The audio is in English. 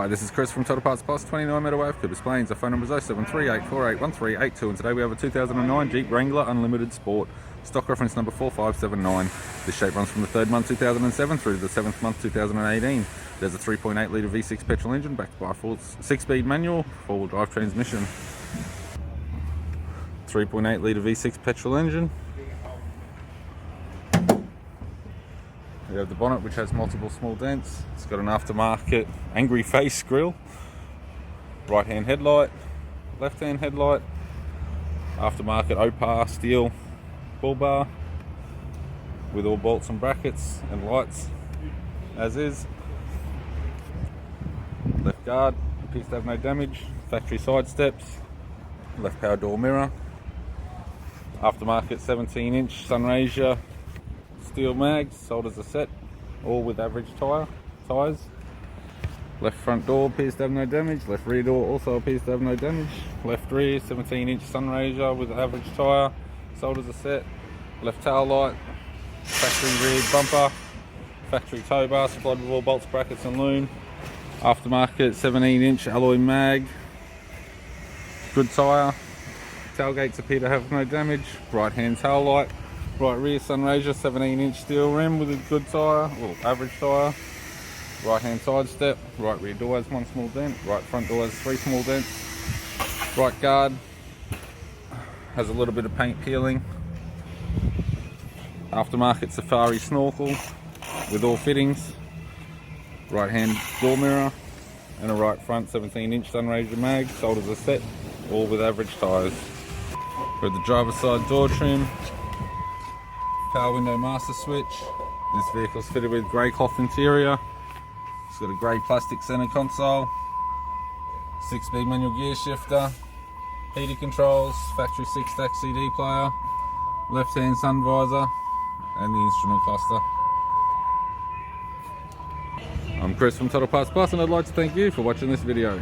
Hi, this is Chris from Total Parts Plus, 29 Meadow Ave, Cooper's Plains. Our phone number is 0738481382, and today we have a 2009 Jeep Wrangler Unlimited Sport, stock reference number 4579. This shape runs from the 3rd month 2007 through to the 7th month 2018. There's a 3.8 litre V6 petrol engine backed by a full 6-speed manual, 4-wheel drive transmission. 3.8 litre V6 petrol engine. We have the bonnet, which has multiple small dents. It's got an aftermarket angry face grille, right hand headlight, left hand headlight, aftermarket OPAR steel bull bar with all bolts and brackets and lights as is. Left guard appears to have no damage. Factory side steps, left power door mirror, aftermarket 17-inch Sunraysia steel mags, sold as a set, all with average tyres. Left front door appears to have no damage. Left rear door also appears to have no damage. Left rear 17-inch Sunraysia with average tyre, sold as a set. Left tail light, factory rear bumper, factory tow bar supplied with all bolts, brackets and loom. Aftermarket 17-inch alloy mag, good tyre. Tailgates appear to have no damage. Right hand tail light. Right rear Sunraysia 17-inch steel rim with a good tyre, or average tyre. Right hand side step. Right rear door has 1 small dent. Right front door has 3 small dents. Right guard has a little bit of paint peeling. Aftermarket safari snorkel with all fittings. Right hand door mirror and a right front 17-inch Sunraysia mag, sold as a set, all with average tyres. We've got the driver's side door trim. Power window master switch. This vehicle's fitted with grey cloth interior. It's got a grey plastic centre console, 6-speed manual gear shifter, heated controls, factory 6-stack CD player, left hand sun visor and the instrument cluster. I'm Chris from Total Parts Plus, and I'd like to thank you for watching this video.